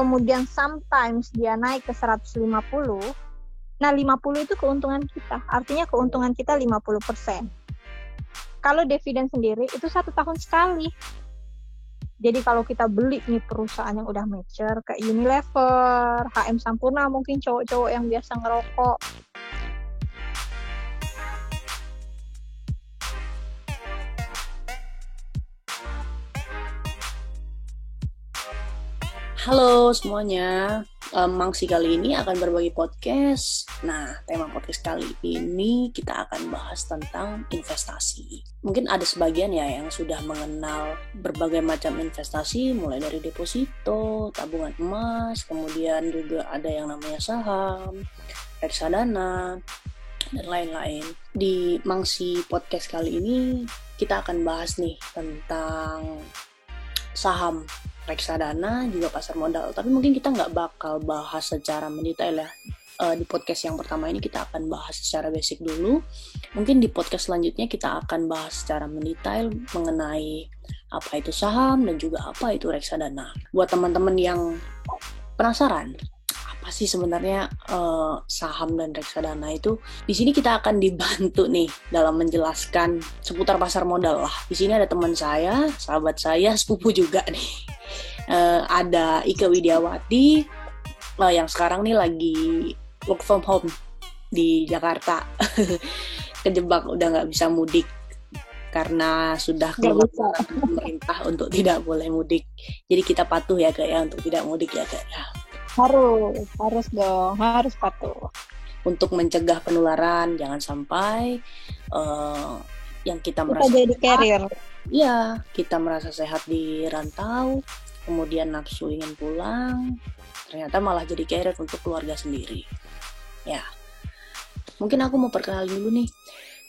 kemudian sometimes dia naik ke 150, nah 50 itu keuntungan kita, artinya keuntungan kita 50%. Kalau dividen sendiri itu 1 tahun sekali. Jadi kalau kita beli nih perusahaan yang udah mature, kayak Unilever, HM Sampurna, mungkin cowok-cowok yang biasa ngerokok. Halo semuanya, Mangsi kali ini akan berbagi podcast. Nah, tema podcast kali ini kita akan bahas tentang investasi. Mungkin ada sebagian ya yang sudah mengenal berbagai macam investasi, mulai dari deposito, tabungan emas, kemudian juga ada yang namanya saham, reksadana, dan lain-lain. Di Mangsi podcast kali ini kita akan bahas nih tentang saham, reksadana, juga pasar modal. Tapi mungkin kita nggak bakal bahas secara mendetail ya. Di podcast yang pertama ini kita akan bahas secara basic dulu. Mungkin di podcast selanjutnya kita akan bahas secara mendetail mengenai apa itu saham dan juga apa itu reksadana. Buat teman-teman yang penasaran, apa sih sebenarnya saham dan reksadana itu? Di sini kita akan dibantu nih dalam menjelaskan seputar pasar modal lah. Di sini ada teman saya, sahabat saya, sepupu juga nih. Ada Ike Widiawati yang sekarang nih lagi work from home di Jakarta. Kejebak udah nggak bisa mudik karena sudah keluar pemerintah untuk tidak boleh mudik. Jadi kita patuh ya Kak ya untuk tidak mudik ya Kak ya. Harus dong, harus patuh. Untuk mencegah penularan, jangan sampai yang kita merasa jadi carrier. Iya, kita merasa sehat di rantau, kemudian nafsu ingin pulang, ternyata malah jadi carrier untuk keluarga sendiri. Ya, mungkin aku mau perkenalin dulu nih.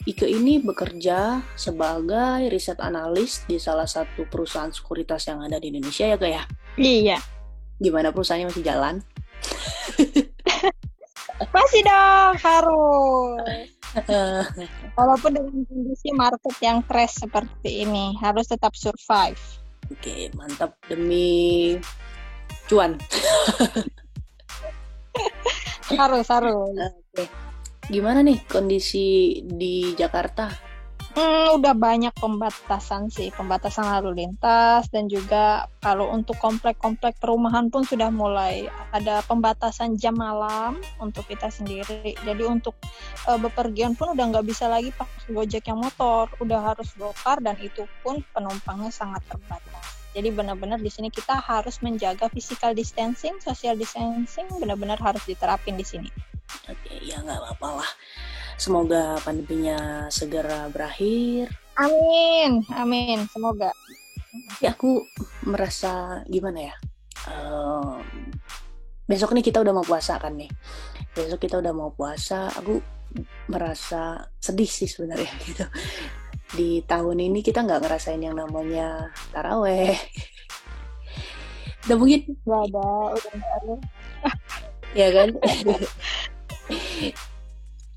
Ike ini bekerja sebagai riset analis di salah satu perusahaan sekuritas yang ada di Indonesia ya Kak ya? Iya. Gimana perusahaannya, masih jalan? Masih dong, harus. Walaupun dengan kondisi market yang crash seperti ini, harus tetap survive. Oke, mantap, demi cuan. harus. Oke. Gimana nih kondisi di Jakarta? Udah banyak pembatasan lalu lintas, dan juga kalau untuk komplek-komplek perumahan pun sudah mulai ada pembatasan jam malam untuk kita sendiri. Jadi untuk bepergian pun udah nggak bisa lagi pakai Gojek yang motor, udah harus gokar, dan itu pun penumpangnya sangat terbatas. Jadi benar-benar di sini kita harus menjaga physical distancing, social distancing, benar-benar harus diterapin di sini. Oke, ya nggak apa-apa lah. Semoga pandeminya segera berakhir. Amin, semoga. Ya, aku merasa gimana ya? Besok nih kita udah mau puasa kan nih. Besok kita udah mau puasa. Aku merasa sedih sih sebenarnya gitu. Di tahun ini kita nggak ngerasain yang namanya taraweh. Dan mungkin udah ya kan.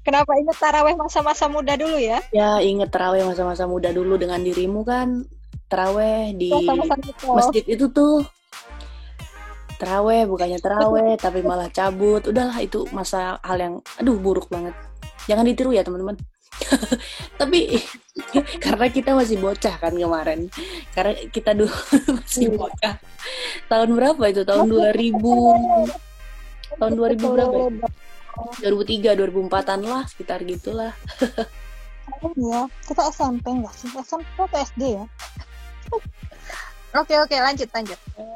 Kenapa ingat taraweh masa-masa muda dulu ya? Ya, ingat taraweh masa-masa muda dulu dengan dirimu kan. Taraweh di masjid itu tuh. Taraweh bukannya taraweh tapi malah cabut. Udahlah, itu masa hal yang buruk banget. Jangan ditiru ya teman-teman. Tapi karena kita masih bocah kan kemarin. Karena kita dulu masih bocah. Tahun berapa itu? Tahun 2000. Tahun 2000 berapa? 2003, 2004-an lah, sekitar gitulah. Ya, kita SMP nggak sih? SMP atau SD ya? Oke, lanjut.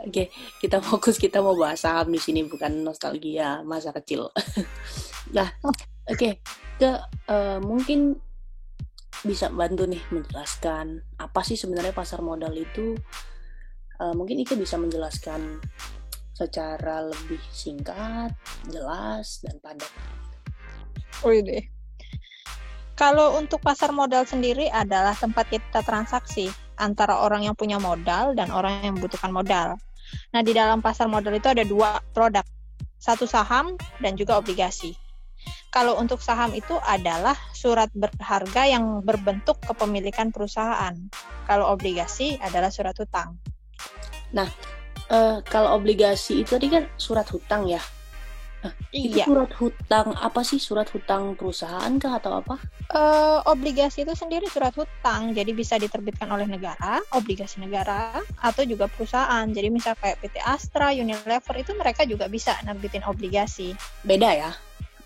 Oke, kita fokus, kita mau bahas saham di sini, bukan nostalgia masa kecil. Nah, oke. Mungkin bisa bantu nih menjelaskan apa sih sebenarnya pasar modal itu. Mungkin Ika bisa menjelaskan secara lebih singkat, jelas, dan padat. Deh. Kalau untuk pasar modal sendiri adalah tempat kita transaksi antara orang yang punya modal dan orang yang membutuhkan modal. Nah, di dalam pasar modal itu ada 2 produk, satu saham dan juga obligasi. Kalau untuk saham itu adalah surat berharga yang berbentuk kepemilikan perusahaan. Kalau obligasi adalah surat utang. Nah, Kalau obligasi itu tadi kan surat hutang ya. Itu Iya. surat hutang apa sih? Surat hutang perusahaan kah atau apa? Obligasi itu sendiri surat hutang, jadi bisa diterbitkan oleh negara, obligasi negara, atau juga perusahaan. Jadi misal kayak PT Astra, Unilever itu mereka juga bisa nerbitin obligasi. Beda ya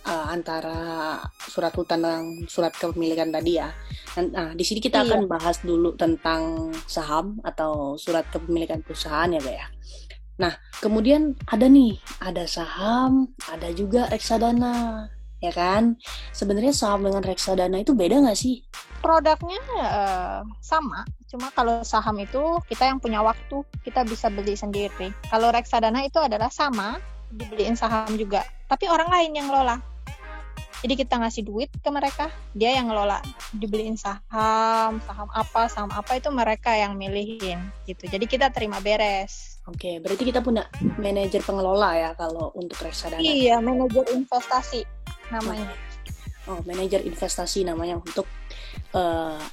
antara surat hutang dan surat kepemilikan tadi ya. Nah, di sini kita akan bahas dulu tentang saham atau surat kepemilikan perusahaan ya, Kak ya. Nah, kemudian ada saham, ada juga reksadana, ya kan? Sebenarnya saham dengan reksadana itu beda nggak sih? Produknya sama, cuma kalau saham itu kita yang punya waktu, kita bisa beli sendiri. Kalau reksadana itu adalah sama, dibeliin saham juga, tapi orang lain yang ngelola. Jadi kita ngasih duit ke mereka, dia yang ngelola, dibeliin saham apa itu mereka yang milihin gitu. Jadi kita terima beres. Oke, berarti kita punya manajer pengelola ya kalau untuk reksadana. Iya, manajer investasi namanya. Oh, manajer investasi namanya untuk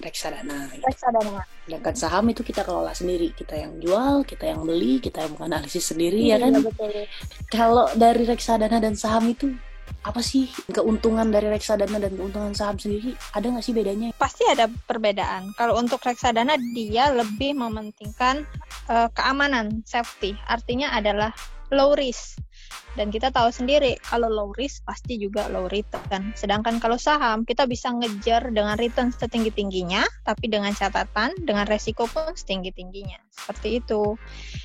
reksadana. Reksadana. Sedangkan saham itu kita kelola sendiri, kita yang jual, kita yang beli, kita yang menganalisis sendiri ya kan. Betul. Kalau dari reksadana dan saham itu apa sih keuntungan dari reksadana dan keuntungan saham sendiri? Ada nggak sih bedanya? Pasti ada perbedaan. Kalau untuk reksadana dia lebih mementingkan keamanan, safety. Artinya adalah low risk. Dan kita tahu sendiri kalau low risk pasti juga low return. Sedangkan kalau saham kita bisa ngejar dengan return setinggi-tingginya, tapi dengan catatan dengan resiko pun setinggi-tingginya. Seperti itu.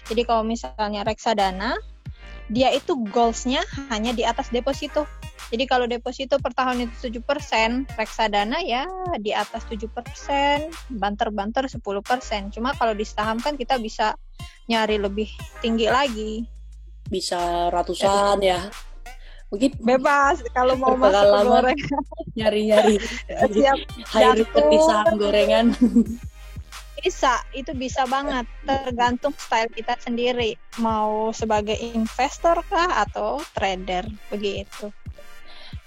Jadi kalau misalnya reksadana dia itu goals-nya hanya di atas deposito. Jadi kalau deposito per tahun itu 7%, reksadana ya di atas 7%, banter-banter 10%. Cuma kalau di saham kan kita bisa nyari lebih tinggi lagi. Bisa ratusan ya. Mungkin bebas kalau mau masuk ke gorengan. Nyari-nyari. Siap high return di saham gorengan. Itu bisa banget, tergantung style kita sendiri, mau sebagai investor kah atau trader, begitu.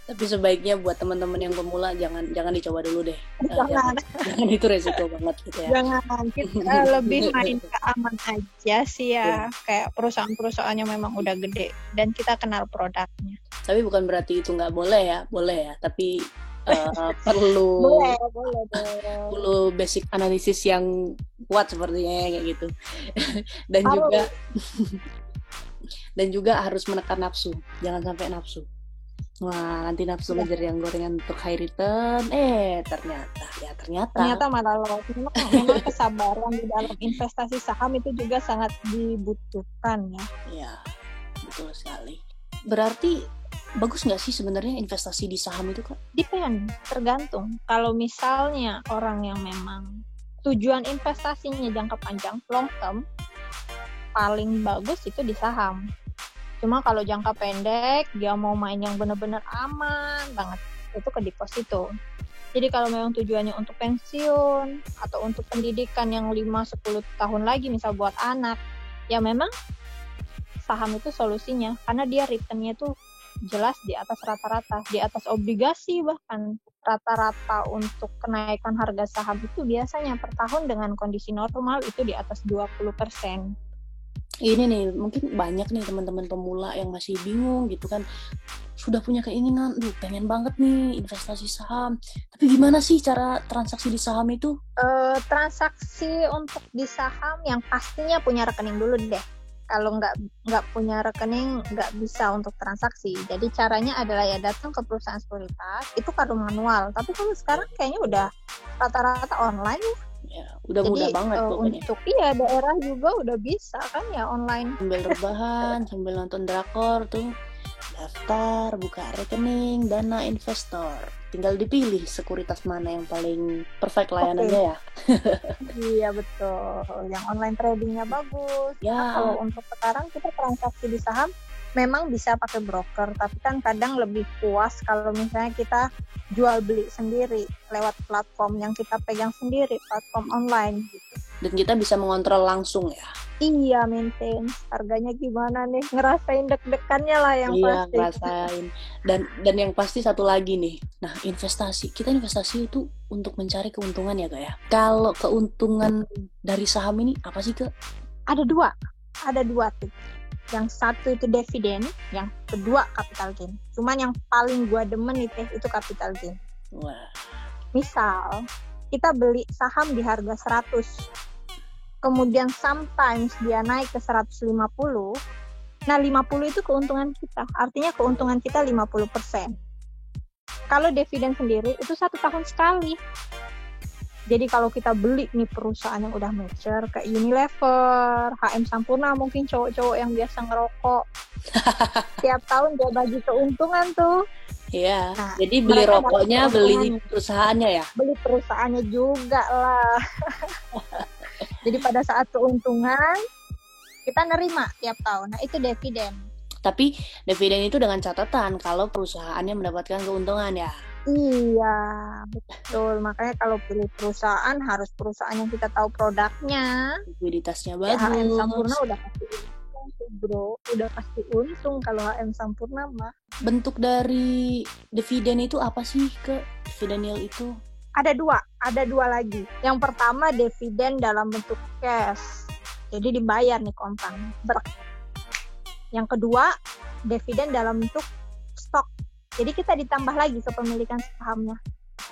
Tapi sebaiknya buat teman-teman yang pemula jangan dicoba dulu deh. Jangan itu resiko banget gitu ya. Jangan, kita lebih main ke aman aja sih ya. Kayak perusahaan-perusahaannya memang udah gede dan kita kenal produknya. Tapi bukan berarti itu nggak boleh ya, tapi perlu basic analisis yang kuat sepertinya kayak gitu. dan juga harus menekan nafsu, jangan sampai nafsu. Wah, nanti nafsu ngejar yang gorengan untuk high return, ternyata malah loss. Memang kesabaran di dalam investasi saham itu juga sangat dibutuhkan ya. Iya, betul sekali. Berarti bagus nggak sih sebenarnya investasi di saham itu, Kak? Depend, tergantung. Kalau misalnya orang yang memang tujuan investasinya jangka panjang, long term, paling bagus itu di saham. Cuma kalau jangka pendek, dia mau main yang benar-benar aman banget, itu ke deposito. Jadi kalau memang tujuannya untuk pensiun atau untuk pendidikan yang 5-10 tahun lagi, misal buat anak, ya memang saham itu solusinya. Karena dia return-nya tuh jelas di atas rata-rata, di atas obligasi bahkan. Rata-rata untuk kenaikan harga saham itu biasanya per tahun dengan kondisi normal itu di atas 20%. Ini nih, mungkin banyak nih teman-teman pemula yang masih bingung gitu kan, sudah punya keinginan, pengen banget nih investasi saham, tapi gimana sih cara transaksi di saham itu? Transaksi untuk di saham yang pastinya punya rekening dulu deh. Kalau nggak punya rekening nggak bisa untuk transaksi. Jadi caranya adalah ya datang ke perusahaan sekuritas, itu kalau manual. Tapi kalau sekarang kayaknya udah rata-rata online. Ya, udah jadi, mudah banget pokoknya. Untuk daerah juga udah bisa kan ya online. Sambil rebahan, sambil nonton drakor tuh, daftar, buka rekening, dana investor. Tinggal dipilih sekuritas mana yang paling perfect layanannya ya. Iya betul, yang online tradingnya bagus. Ya. Nah, kalau untuk sekarang kita transaksi di saham memang bisa pakai broker, tapi kan kadang lebih puas kalau misalnya kita jual beli sendiri lewat platform yang kita pegang sendiri, platform online gitu. Dan kita bisa mengontrol langsung ya. Iya, maintain harganya gimana nih, ngerasain deg-degannya lah yang pasti. Iya, ngerasain. Dan yang pasti satu lagi nih, nah kita investasi itu untuk mencari keuntungan ya Kak ya. Kalau keuntungan dari saham ini apa sih Kak? Ada dua. ada dua tuh. Yang satu itu dividen, yang kedua capital gain. Cuman yang paling gua demen itu capital gain. Wah. Misal, kita beli saham di harga 100, kemudian sometimes dia naik ke 150, nah 50 itu keuntungan kita, artinya keuntungan kita 50%. Kalau dividen sendiri, itu 1 tahun sekali. Jadi kalau kita beli nih perusahaan yang udah mature, kayak Unilever, HM Sampurna, mungkin cowok-cowok yang biasa ngerokok, tiap tahun dia bagi keuntungan tuh. Iya, Nah, jadi beli rokoknya, beli perusahaannya ya? Beli perusahaannya juga lah. Jadi pada saat keuntungan, kita nerima tiap tahun. Nah, itu dividen. Tapi dividen itu dengan catatan kalau perusahaannya mendapatkan keuntungan ya? Iya, betul. Makanya kalau pilih perusahaan, harus perusahaan yang kita tahu produknya. Likuiditasnya bagus. HM Sampurna udah pasti untung, bro. Udah pasti untung kalau HM Sampurna mah. Bentuk dari dividen itu apa sih, ke dividen yield itu? Ada dua lagi. Yang pertama dividen dalam bentuk cash. Jadi dibayar nih kontan. Yang kedua, dividen dalam bentuk stok. Jadi kita ditambah lagi kepemilikan sahamnya.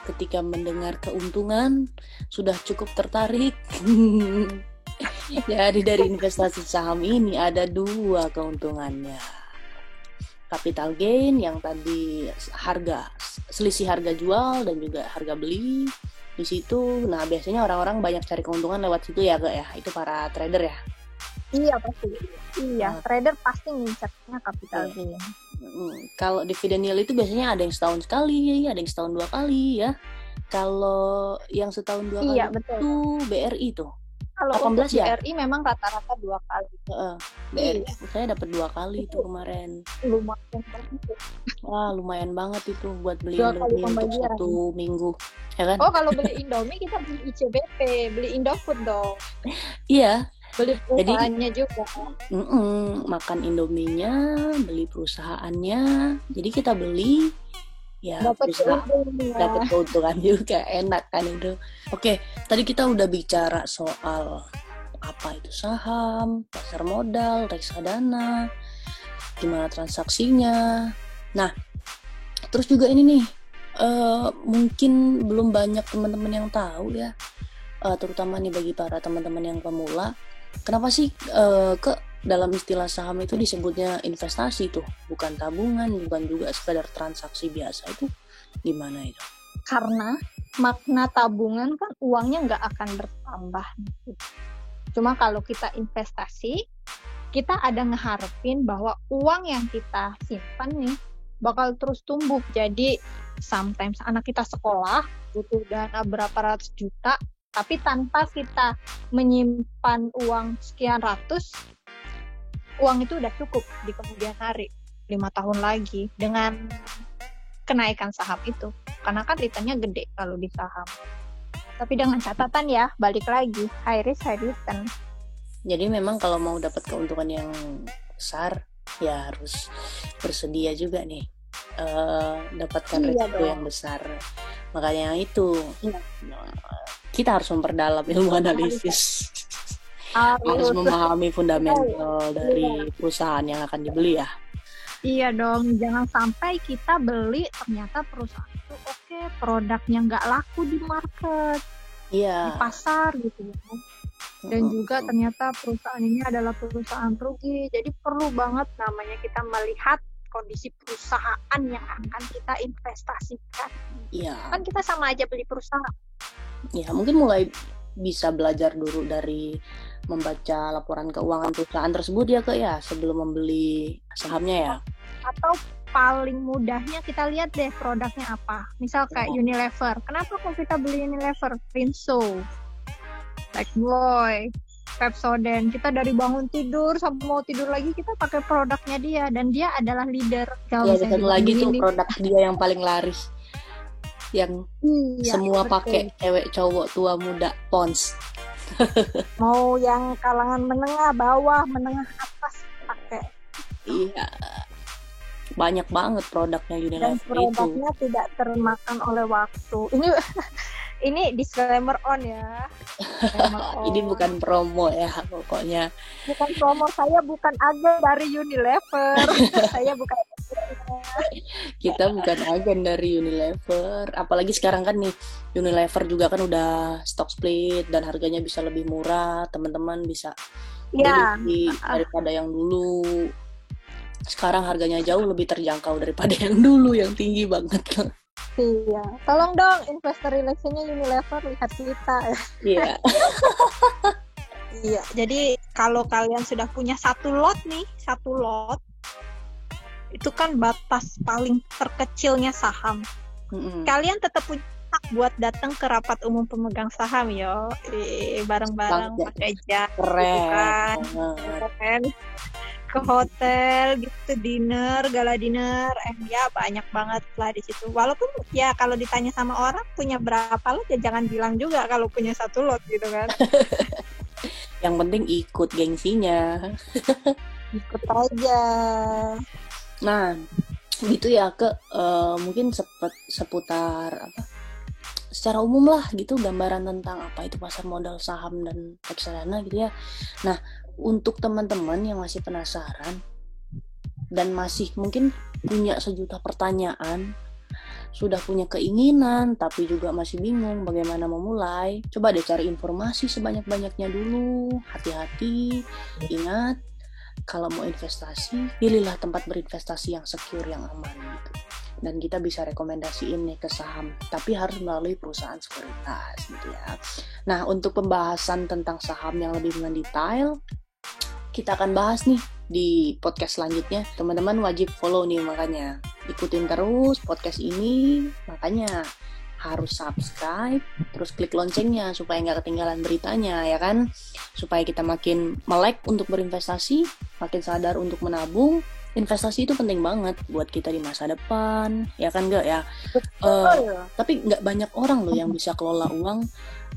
Ketika mendengar keuntungan, sudah cukup tertarik. Jadi dari investasi saham ini ada 2 keuntungannya. Capital gain yang tadi selisih harga jual dan juga harga beli di situ. Nah, biasanya orang-orang banyak cari keuntungan lewat situ ya, Kak ya. Itu para trader ya. Iya pasti. Iya, trader pasti ngincernya capital gain. Kalau dividen yield itu biasanya ada yang setahun sekali, ada yang setahun 2 kali ya. Kalau yang setahun 2 kali betul. Itu BRI tuh. Kalau 18 ya? BRI memang rata-rata 2 kali. BRI saya dapat 2 kali itu kemarin. Lumayan banget. Wah, lumayan banget itu buat beli 2 kali Indomie untuk 1 minggu. Ya kan? Oh, kalau beli Indomie kita beli ICBP, beli Indofood dong. Iya. Beli perusahaannya juga. Makan Indominya, beli perusahaannya. Jadi kita beli ya dapat keuntungan juga, enak kan itu. Oke, tadi kita udah bicara soal apa itu saham, pasar modal, reksadana, gimana transaksinya. Nah, terus juga ini nih, mungkin belum banyak teman-teman yang tahu ya, terutama nih bagi para teman-teman yang pemula. Kenapa sih dalam istilah saham itu disebutnya investasi tuh, bukan tabungan, bukan juga sekadar transaksi biasa, itu gimana itu? Karena makna tabungan kan uangnya nggak akan bertambah. Cuma kalau kita investasi, kita ada ngeharapin bahwa uang yang kita simpan nih bakal terus tumbuh. Jadi sometimes anak kita sekolah butuh dana berapa ratus juta, tapi tanpa kita menyimpan uang sekian ratus, uang itu udah cukup di kemudian hari, 5 tahun lagi dengan kenaikan saham itu. Karena kan returnnya gede kalau di saham. Tapi dengan catatan ya, balik lagi, high risk, high return. Jadi memang kalau mau dapat keuntungan yang besar, ya harus bersedia juga nih dapatkan risiko yang besar. Makanya itu kita harus memperdalam ilmu analisis, harus memahami fundamental dari perusahaan yang akan dibeli ya. Iya dong, jangan sampai kita beli ternyata perusahaan itu produknya nggak laku di market, di pasar gitu ya. Dan juga ternyata perusahaan ini adalah perusahaan rugi. Jadi perlu banget namanya kita melihat kondisi perusahaan yang akan kita investasikan. Iya. Kan kita sama aja beli perusahaan. Ya, mungkin mulai bisa belajar dulu dari membaca laporan keuangan perusahaan tersebut ya, Kak ya, sebelum membeli sahamnya ya. Atau paling mudahnya kita lihat deh produknya apa. Misal kayak Unilever. Kenapa kok kita beli Unilever? Rinso, Lifebuoy, Pepsodent. Kita dari bangun tidur sampai mau tidur lagi kita pakai produknya dia, dan dia adalah leader. Ya, satu lagi tuh produk dia yang paling laris, yang semua pakai, cewek, cowok, tua, muda, Pond's. Mau yang kalangan menengah, bawah, menengah atas pakai. Iya, banyak banget produknya Unilever itu. Dan produknya tidak termakan oleh waktu. Ini disclaimer on ya. Disclaimer on. Ini bukan promo ya pokoknya. Bukan promo, saya bukan agen dari Unilever. Saya bukan. Kita bukan agen dari Unilever. Apalagi sekarang kan nih Unilever juga kan udah stock split dan harganya bisa lebih murah. Teman-teman bisa beli daripada yang dulu. Sekarang harganya jauh lebih terjangkau daripada yang dulu yang tinggi banget. Iya, tolong dong investor relation-nya Unilever lihat kita. Iya. Iya, jadi kalau kalian sudah punya satu lot, itu kan batas paling terkecilnya saham. Kalian tetap punya hak buat datang ke rapat umum pemegang saham, yo. Bareng-bareng pakai jas, keren. Ke hotel gitu, gala dinner, ya banyak banget lah di situ. Walaupun ya kalau ditanya sama orang punya berapa lot, ya jangan bilang juga kalau punya satu lot gitu kan. Yang penting ikut gengsinya. Ikut aja. Nah, gitu ya mungkin seputar apa? Secara umum lah gitu gambaran tentang apa itu pasar modal saham dan reksadana gitu ya. Nah, untuk teman-teman yang masih penasaran dan masih mungkin punya sejuta pertanyaan, sudah punya keinginan tapi juga masih bingung bagaimana memulai, coba deh cari informasi sebanyak-banyaknya dulu. Hati-hati, ingat kalau mau investasi, pilihlah tempat berinvestasi yang secure, yang aman gitu. Dan kita bisa rekomendasiin nih ke saham, tapi harus melalui perusahaan sekuritas gitu ya. Nah, untuk pembahasan tentang saham yang lebih mendetail, kita akan bahas nih di podcast selanjutnya. Teman-teman wajib follow nih, makanya ikutin terus podcast ini, makanya harus subscribe, terus klik loncengnya supaya nggak ketinggalan beritanya ya kan, supaya kita makin melek untuk berinvestasi, makin sadar untuk menabung. Investasi itu penting banget buat kita di masa depan, ya kan nggak ya? Tapi nggak banyak orang loh yang bisa kelola uang,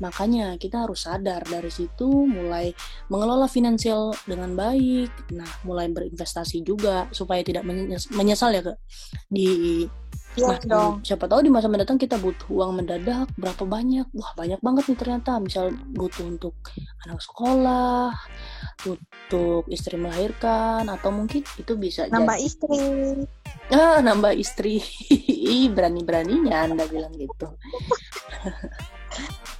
makanya kita harus sadar dari situ, mulai mengelola finansial dengan baik. Nah, mulai berinvestasi juga supaya tidak menyesal ya, Kak. Siapa tahu di masa mendatang kita butuh uang mendadak berapa banyak. Wah, banyak banget nih ternyata. Misal butuh untuk anak sekolah, untuk istri melahirkan, atau mungkin itu bisa nambah istri. Nambah istri. Berani-beraninya Anda bilang gitu.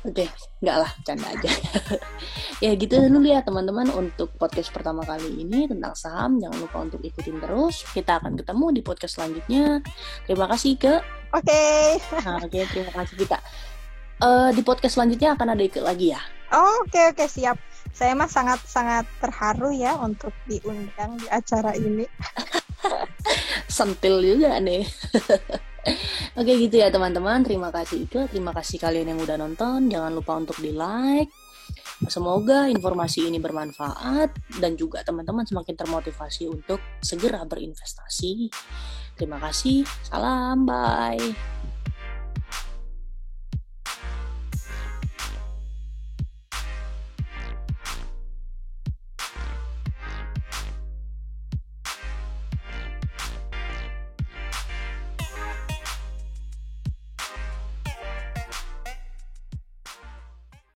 Oke, enggak lah, canda aja. Ya gitu dulu ya teman-teman untuk podcast pertama kali ini tentang saham. Jangan lupa untuk ikutin terus. Kita akan ketemu di podcast selanjutnya. Terima kasih Oke, terima kasih kita. Di podcast selanjutnya akan ada ikut lagi ya. Oke, siap. Saya mah sangat terharu ya untuk diundang di acara ini. Sentil juga nih. Oke gitu ya teman-teman, terima kasih kalian yang udah nonton. Jangan lupa untuk di like. Semoga informasi ini bermanfaat dan juga teman-teman semakin termotivasi untuk segera berinvestasi. Terima kasih, salam, bye.